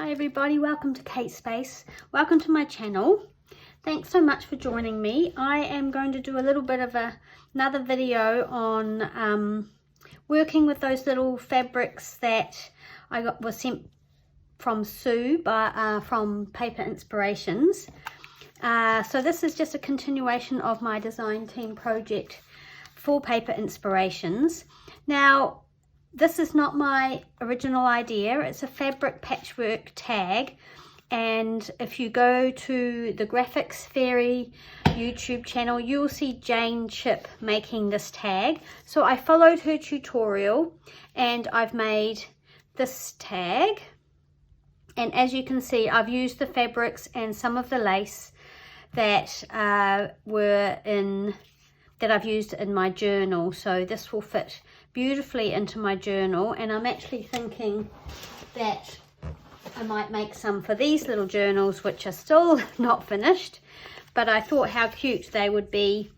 Hi everybody, welcome to Kate Space. Welcome to my channel. Thanks so much for joining me. I am going to do a little bit of another video on working with those little fabrics that was sent from Sue from Paper Inspirations. So this is just a continuation of my design team project for Paper Inspirations. Now, this is not my original idea. It's a fabric patchwork tag, and if you go to the Graphics Fairy YouTube channel, you'll see Jane Chip making this tag. So I followed her tutorial and I've made this tag, and as you can see, I've used the fabrics and some of the lace that I've used in my journal. So this will fit beautifully into my journal, and I'm actually thinking that I might make some for these little journals, which are still not finished, but I thought how cute they would be.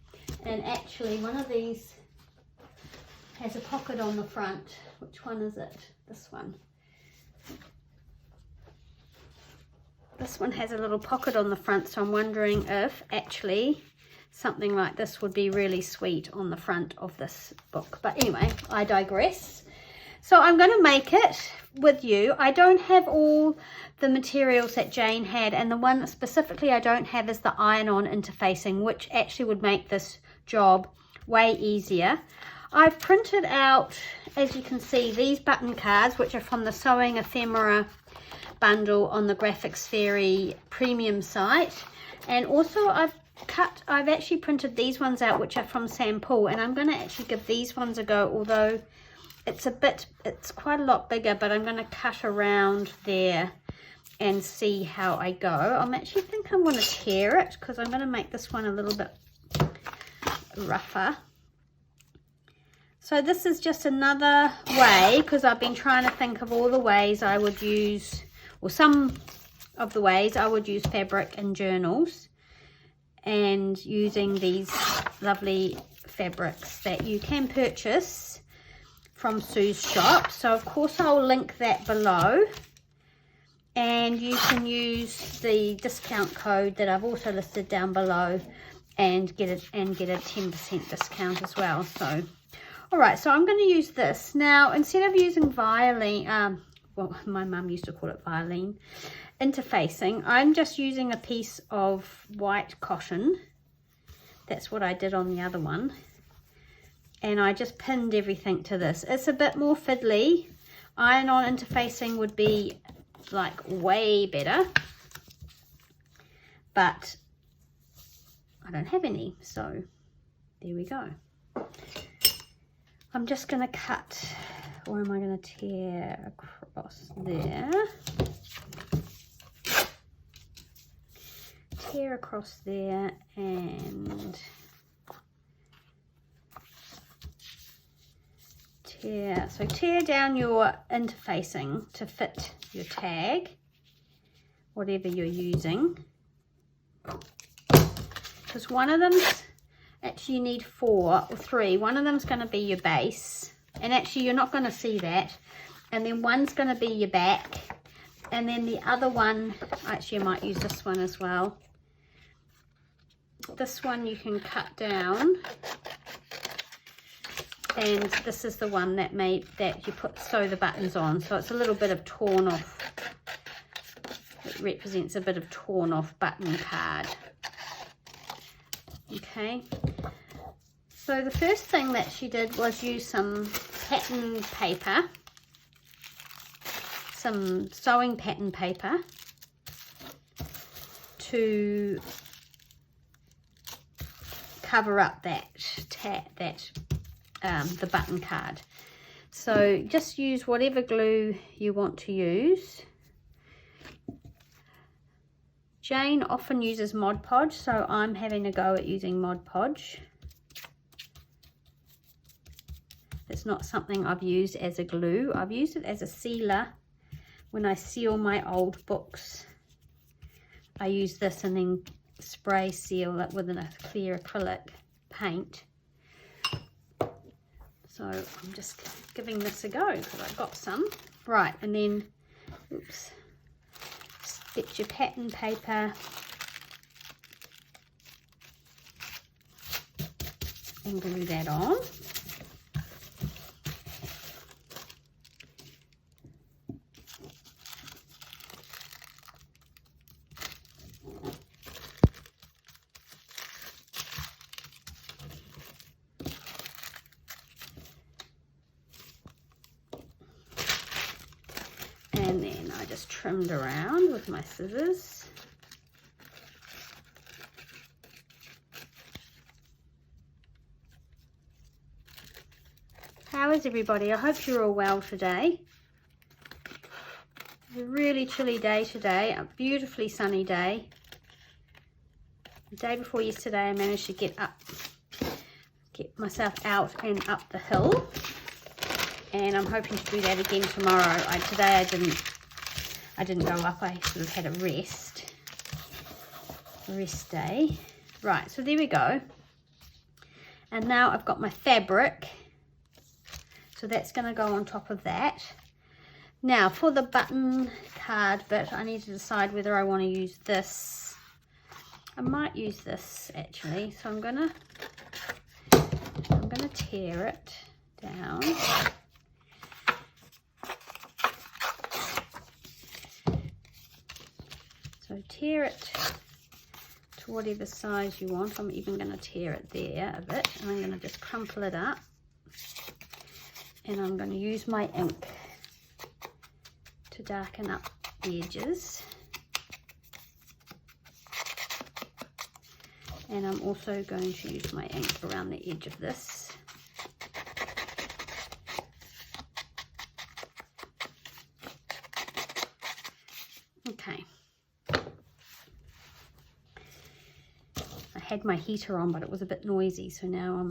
And actually one of these has a pocket on the front. Which one is it? This one. This one has a little pocket on the front, so I'm wondering if actually something like this would be really sweet on the front of this book. But anyway, I digress. So I'm going to make it with you. I don't have all the materials that Jane had, and the one specifically I don't have is the iron-on interfacing, which actually would make this job way easier. I've printed out, as you can see, these button cards, which are from the Sewing Ephemera bundle on the Graphics Fairy premium site, and also I've actually printed these ones out, which are from Sample, and I'm going to actually give these ones a go, although it's quite a lot bigger, but I'm going to cut around there and see how I go. I'm going to tear it, because I'm going to make this one a little bit rougher. So this is just another way, because I've been trying to think of all the ways I would use, or some of the ways I would use fabric in journals, and using these lovely fabrics that you can purchase from Sue's shop. So of course I'll link that below, and you can use the discount code that I've also listed down below and get a 10% discount as well. So all right, so I'm going to use this now. Instead of using violin, well, my mum used to call it violin interfacing, I'm just using a piece of white cotton. That's what I did on the other one, and I just pinned everything to this. It's a bit more fiddly. Iron-on interfacing would be like way better, but I don't have any, so there we go. I'm just going to cut, or am I going to tear across there? Tear across there, and tear down your interfacing to fit your tag, whatever you're using, because one of them's actually, you need 4 or 3. One of them's going to be your base, and actually you're not going to see that, and then one's going to be your back, and then the other one, actually I might use this one as well. This one you can cut down, and this is the one that you sew the buttons on, so it's a little bit of torn off. It represents a bit of torn off button card. Okay, so the first thing that she did was use some pattern paper, some sewing pattern paper, to cover up the button card. So just use whatever glue you want to use. Jane often uses Mod Podge, so I'm having a go at using Mod Podge. It's not something I've used as a glue. I've used it as a sealer when I seal my old books. I use this and then spray seal it with a clear acrylic paint. So I'm just giving this a go because I've got some. Right, and then, oops, Get your pattern paper and glue that on. And then I just trimmed around with my scissors. How is everybody? I hope you're all well today. It's a really chilly day today, a beautifully sunny day. The day before yesterday I managed to get myself out and up the hill. And I'm hoping to do that again tomorrow. Today I didn't go up. I sort of had a rest day. Right, so there we go. And now I've got my fabric. So that's going to go on top of that. Now for the button card bit, I need to decide whether I want to use this. I might use this actually. So I'm gonna tear it down. So tear it to whatever size you want. I'm even going to tear it there a bit, and I'm going to just crumple it up. And I'm going to use my ink to darken up the edges. And I'm also going to use my ink around the edge of this. Okay. I had my heater on, but it was a bit noisy, so now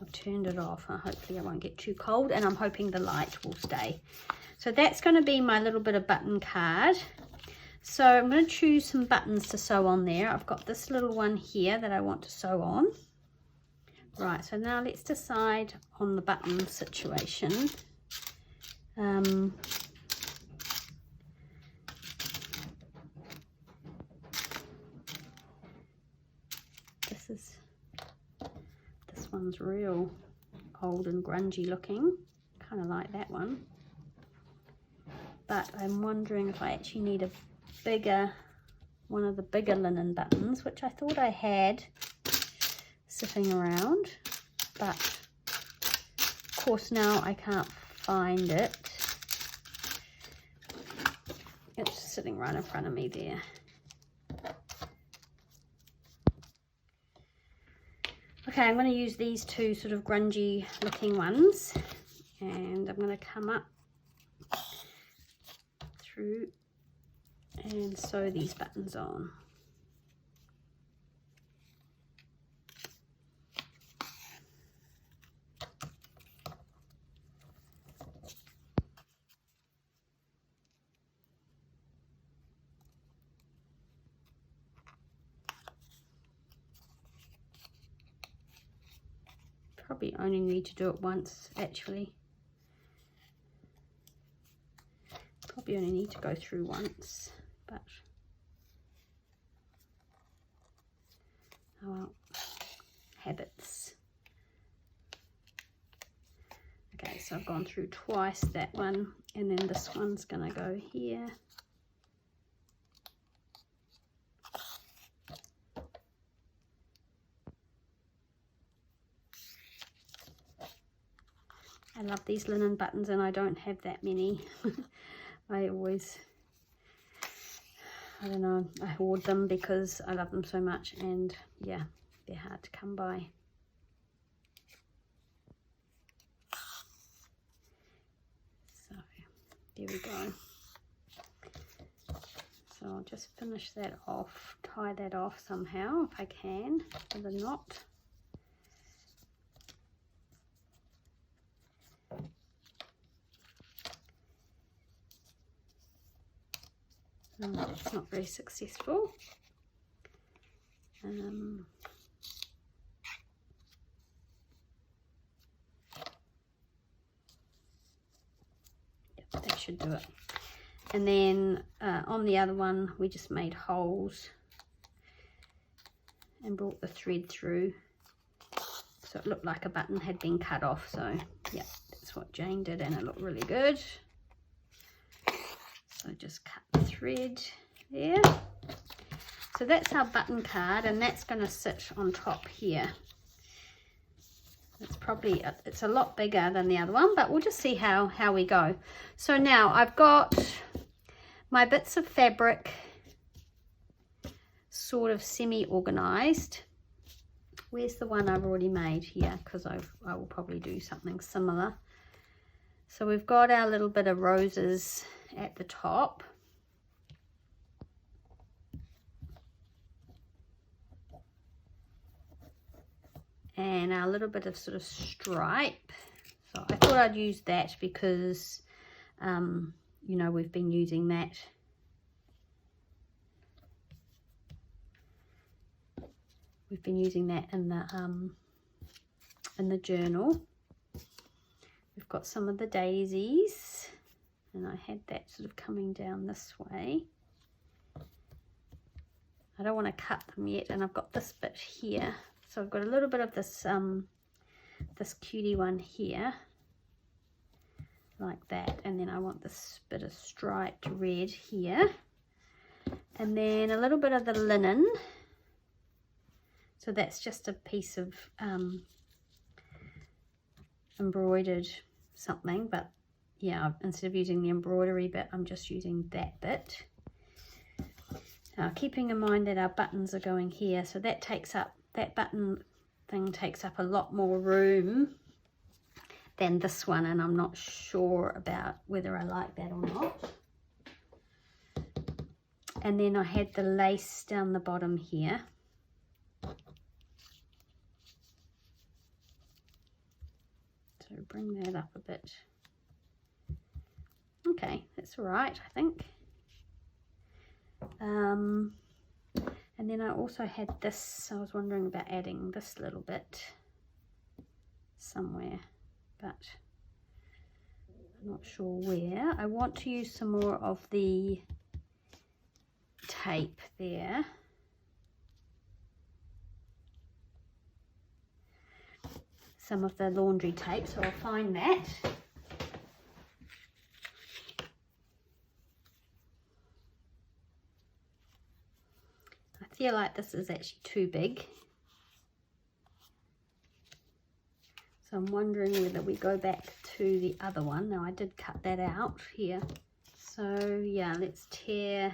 I've turned it off. Hopefully I won't get too cold, and I'm hoping the light will stay. So that's going to be my little bit of button card. So I'm going to choose some buttons to sew on there. I've got this little one here that I want to sew on. Right, so now let's decide on the button situation. This one's real old and grungy looking. Kind of like that one. But I'm wondering if I actually need a bigger, one of the bigger linen buttons, which I thought I had sitting around. But of course now I can't find it. It's sitting right in front of me there. Okay, I'm going to use these two sort of grungy looking ones, and I'm going to come up through and sew these buttons on. Probably only need to do it once actually. Probably only need to go through once, but oh well, habits. Okay, so I've gone through twice that one, and then this one's gonna go here. I love these linen buttons, and I don't have that many. I always, I don't know, I hoard them because I love them so much, and yeah, they're hard to come by. So there we go. So I'll just finish that off, tie that off somehow if I can with a knot. It's not very successful. Yep, that should do it. And then on the other one we just made holes and brought the thread through so it looked like a button had been cut off. So yeah, that's what Jane did, and it looked really good. So just cut the thread there. So that's our button card, and that's going to sit on top here. It's probably, it's a lot bigger than the other one, but we'll just see how we go. So now I've got my bits of fabric sort of semi-organized. Where's the one I've already made here? Because I will probably do something similar. So we've got our little bit of roses at the top. And our little bit of sort of stripe. So I thought I'd use that because, you know, we've been using that. We've been using that in the journal. We've got some of the daisies, and I had that sort of coming down this way. I don't want to cut them yet, and I've got this bit here. So I've got a little bit of this this cutie one here, like that, and then I want this bit of striped red here, and then a little bit of the linen. So that's just a piece of embroidered something, but yeah, instead of using the embroidery bit, I'm just using that bit. Now, keeping in mind that our buttons are going here, so that takes up, that button thing takes up a lot more room than this one, and I'm not sure about whether I like that or not. And then I had the lace down the bottom here. So bring that up a bit. Okay, that's all right, I think. And then I also had this, I was wondering about adding this little bit somewhere, but I'm not sure where. I want to use some more of the tape there. Some of the laundry tape, so I'll find that. I feel like this is actually too big. So I'm wondering whether we go back to the other one. Now I did cut that out here. So yeah, let's tear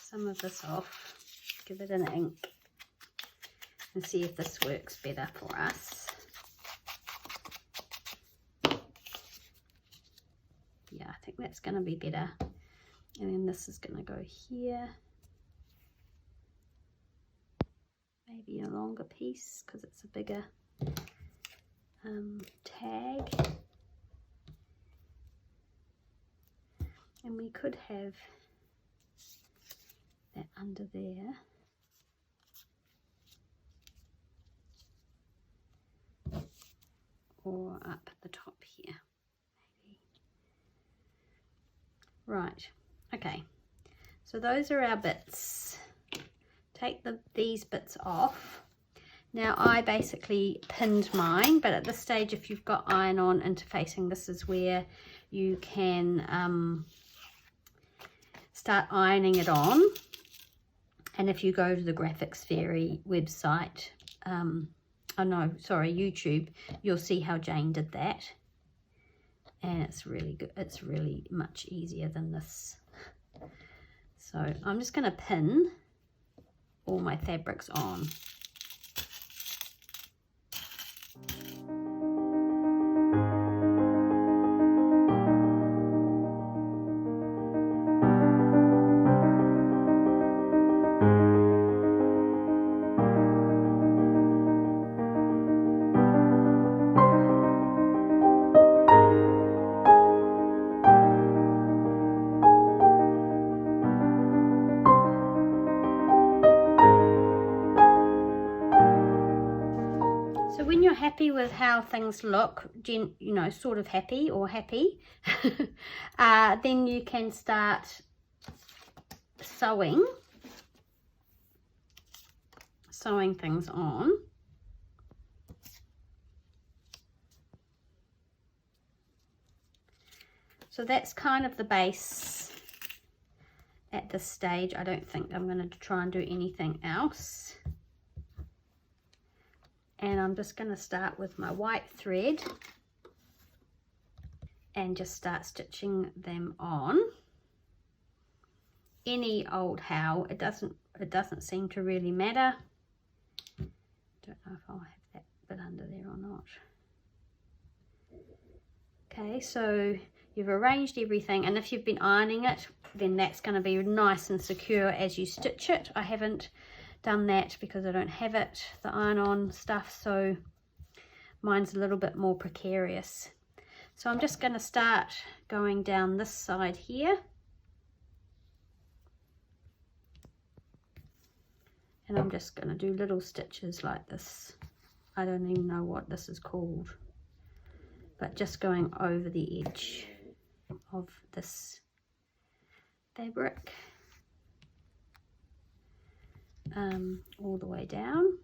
some of this off, give it an ink, and see if this works better for us. Yeah, I think that's going to be better. And then this is going to go here. Maybe a longer piece because it's a bigger tag. And we could have that under there. Or up at the top here, maybe. Right, okay, so those are our bits. Take these bits off. Now I basically pinned mine, but at this stage, if you've got iron-on interfacing, this is where you can start ironing it on. And if you go to the Graphics Fairy website, oh no, sorry, YouTube, you'll see how Jane did that. And it's really good. It's really much easier than this. So I'm just going to pin all my fabrics on. happy with how things look, you know, sort of happy or happy, then you can start sewing things on. So that's kind of the base at this stage. I don't think I'm going to try and do anything else. And I'm just going to start with my white thread and just start stitching them on. Any old how, it doesn't seem to really matter. Don't know if I'll have that bit under there or not. Okay, so you've arranged everything, and if you've been ironing it, then that's going to be nice and secure as you stitch it. I haven't done that because I don't have it, the iron-on stuff, so mine's a little bit more precarious. So I'm just going to start going down this side here. And I'm just going to do little stitches like this. I don't even know what this is called, but just going over the edge of this fabric, all the way down.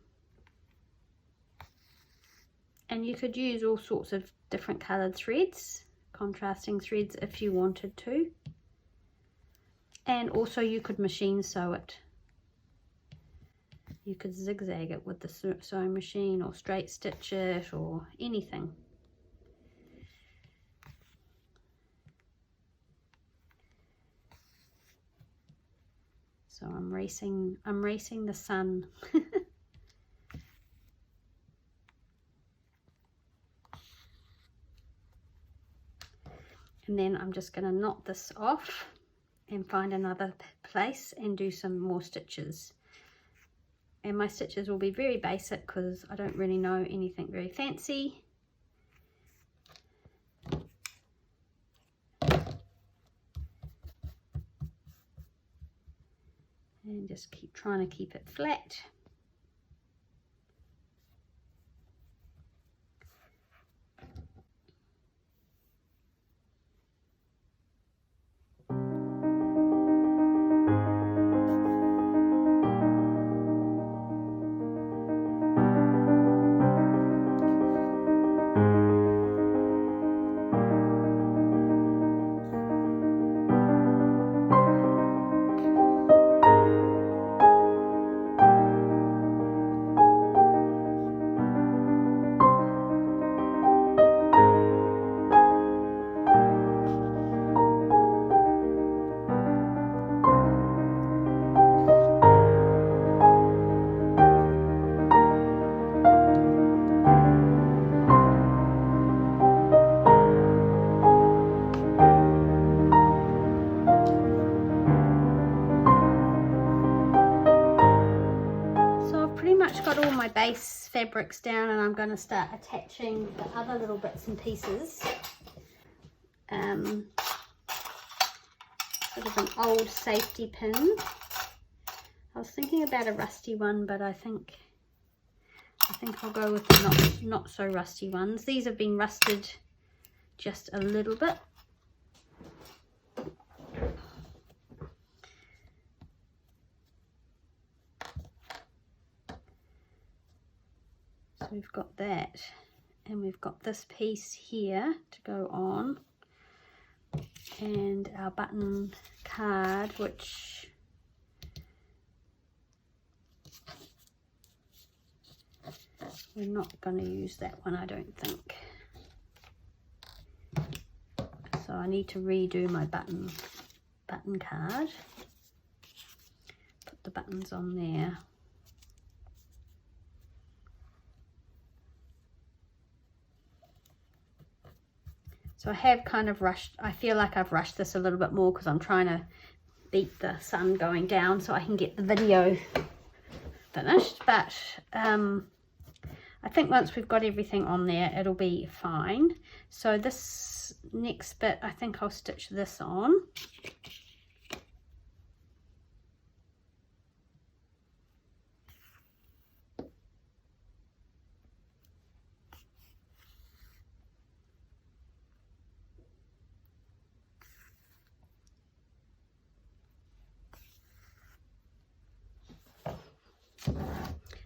And you could use all sorts of different coloured threads, contrasting threads if you wanted to. And also you could machine sew it. You could zigzag it with the sewing machine, or straight stitch it, or anything. So I'm racing the sun. And then I'm just going to knot this off and find another place and do some more stitches. And my stitches will be very basic because I don't really know anything very fancy. And just keep trying to keep it flat. Got all my base fabrics down, and I'm going to start attaching the other little bits and pieces. Sort of an old safety pin. I was thinking about a rusty one, but I think I'll go with the not so rusty ones. These have been rusted just a little bit. So we've got that, and we've got this piece here to go on, and our button card, which we're not going to use that one, I don't think. So I need to redo my button card, put the buttons on there. So I have kind of rushed, I feel like I've rushed this a little bit more because I'm trying to beat the sun going down so I can get the video finished. But I think once we've got everything on there, it'll be fine. So this next bit, I think I'll stitch this on.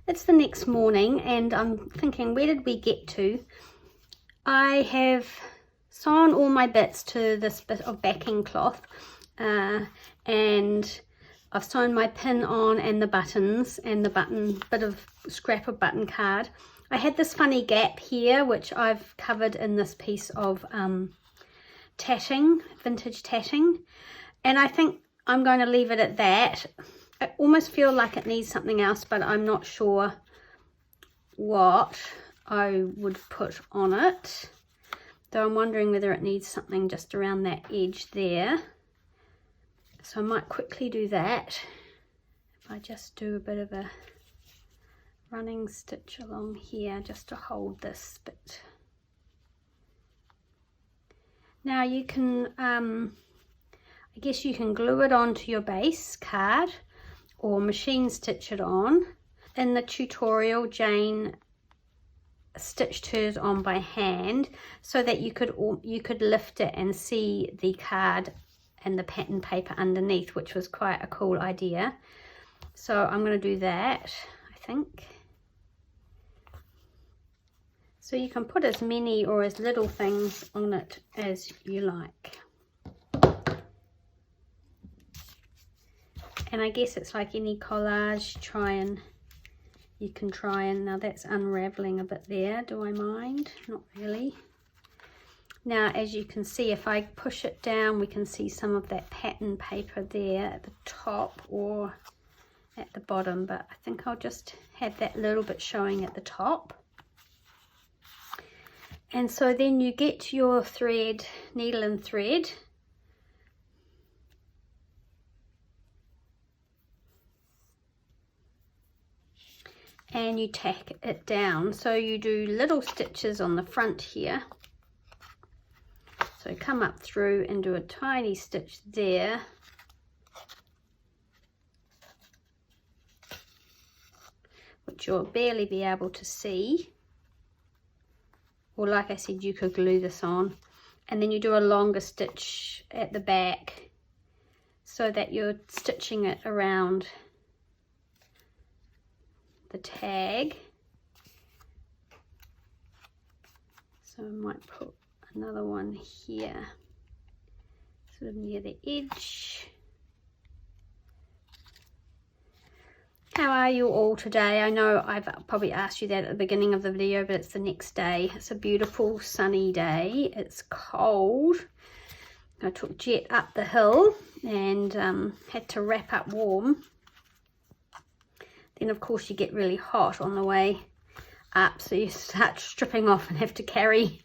it's the next morning and I'm thinking, where did we get to? I have sewn all my bits to this bit of backing cloth, and I've sewn my pin on and the buttons and the bit of scrap of button card. I had this funny gap here which I've covered in this piece of tatting, vintage tatting, and I think I'm going to leave it at that. I almost feel like it needs something else, but I'm not sure what I would put on it. Though I'm wondering whether it needs something just around that edge there. So I might quickly do that. If I just do a bit of a running stitch along here just to hold this bit. Now you can, I guess you can glue it onto your base card or machine stitch it on. In the tutorial, Jane stitched hers on by hand so that you could lift it and see the card and the pattern paper underneath, which was quite a cool idea. So I'm going to do that, I think. So you can put as many or as little things on it as you like. And I guess it's like any collage, you can try and, now that's unraveling a bit there, do I mind? Not really. Now as you can see, if I push it down, we can see some of that pattern paper there at the top or at the bottom, but I think I'll just have that little bit showing at the top. And so then you get your thread, needle and thread. And you tack it down. So you do little stitches on the front here. So come up through and do a tiny stitch there. Which you'll barely be able to see. Or like I said, you could glue this on. And then you do a longer stitch at the back so that you're stitching it around the tag. So I might put another one here, sort of near the edge. How are you all today? I know I've probably asked you that at the beginning of the video, but it's the next day. It's a beautiful sunny day. It's cold. I took Jet up the hill and had to wrap up warm. Then of course you get really hot on the way up, so you start stripping off and have to carry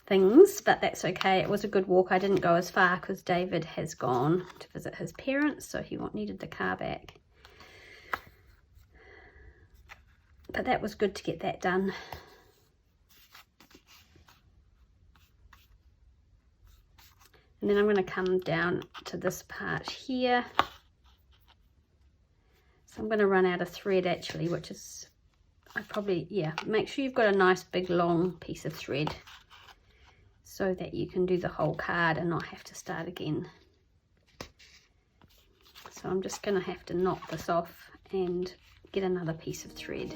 things, but that's okay. It was a good walk. I didn't go as far because David has gone to visit his parents, so he needed the car back. But that was good to get that done. And then I'm going to come down to this part here. So I'm going to run out of thread actually, which is, make sure you've got a nice big long piece of thread so that you can do the whole card and not have to start again. So I'm just going to have to knock this off and get another piece of thread.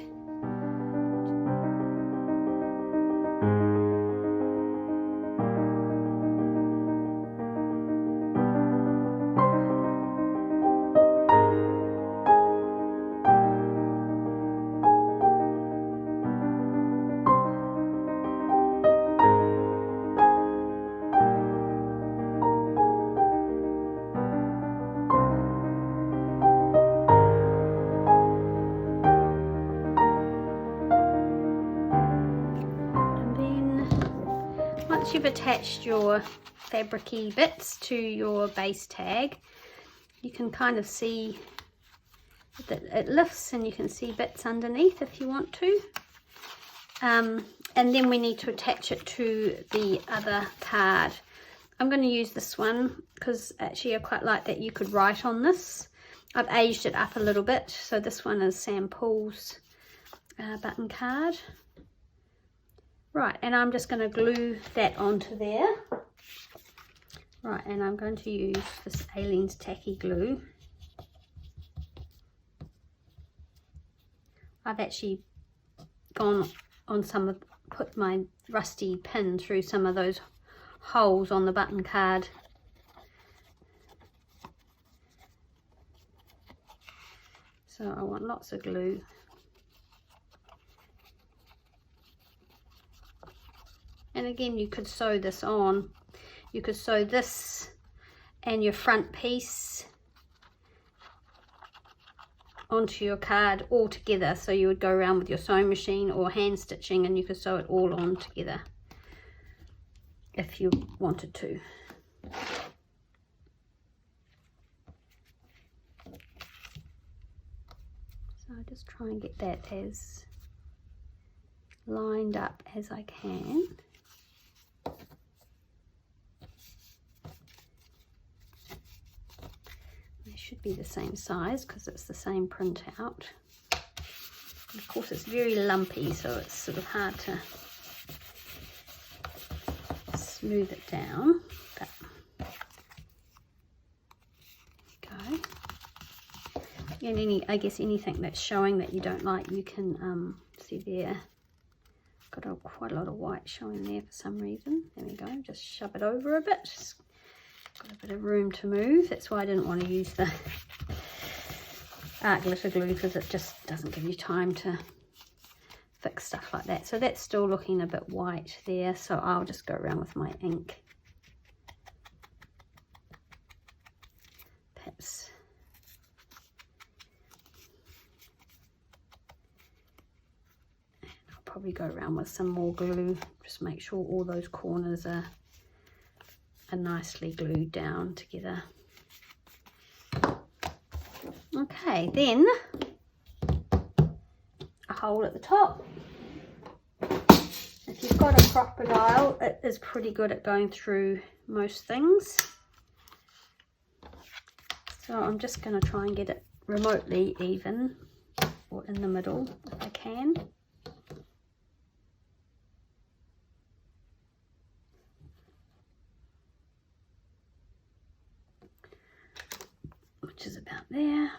You've attached your fabric-y bits to your base tag, you can kind of see that it lifts and you can see bits underneath if you want to. And then we need to attach it to the other card. I'm going to use this one because actually I quite like that you could write on this. I've aged it up a little bit, so this one is Sam Paul's button card. Right, and I'm just going to glue that onto there. Right, and I'm going to use this Aleene's tacky glue. I've actually gone on some of, put my rusty pin through some of those holes on the button card. So I want lots of glue. And again, you could sew this on. You could sew this and your front piece onto your card all together. So you would go around with your sewing machine or hand stitching, and you could sew it all on together if you wanted to. So I just try and get that as lined up as I can. They should be the same size because it's the same printout. And of course it's very lumpy, so it's sort of hard to smooth it down. But go. And I guess anything that's showing that you don't like, you can see there. Got quite a lot of white showing there for some reason. There we go. Just shove it over a bit. Just got a bit of room to move. That's why I didn't want to use the art glitter glue, because it just doesn't give you time to fix stuff like that. So that's still looking a bit white there, so I'll just go around with my ink. Perhaps probably go around with some more glue, just make sure all those corners are nicely glued down together. Okay, then a hole at the top. If you've got a crocodile, it is pretty good at going through most things. So I'm just going to try and get it remotely even, or in the middle if I can. Which is about there.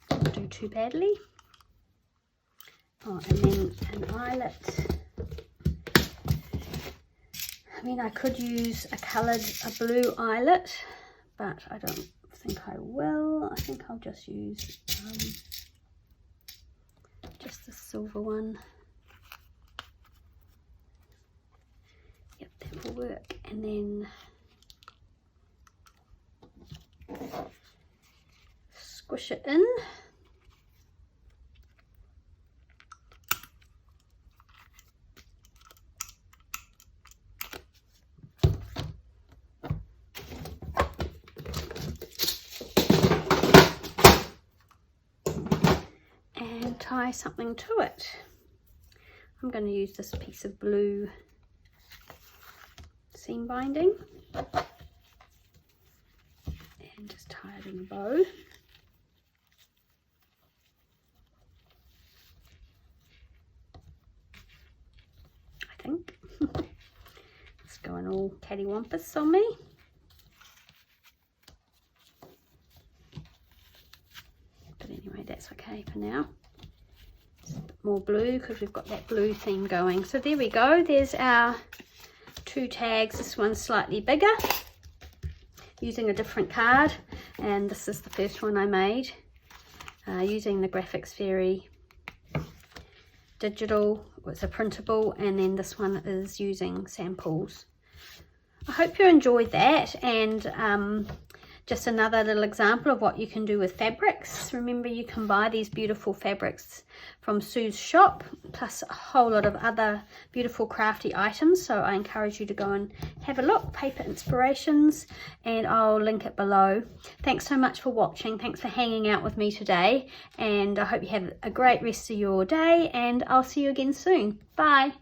Don't do too badly. Oh, and then an eyelet. I mean, I could use a blue eyelet, but I don't think I will. I think I'll just use just the silver one. Yep, that will work. And then squish it in. Tie something to it. I'm going to use this piece of blue seam binding and just tie it in a bow. I think it's going all cattywampus on me. But anyway, that's okay for now. More blue because we've got that blue theme going. So there we go, there's our two tags. This one's slightly bigger, using a different card, and this is the first one I made using the Graphics Fairy digital. It's a printable, and then this one is using samples. I hope you enjoyed that, and just another little example of what you can do with fabrics. Remember, you can buy these beautiful fabrics from Sue's shop, plus a whole lot of other beautiful crafty items. So I encourage you to go and have a look, Paper Inspirations, and I'll link it below. Thanks so much for watching. Thanks for hanging out with me today, and I hope you have a great rest of your day, and I'll see you again soon. Bye.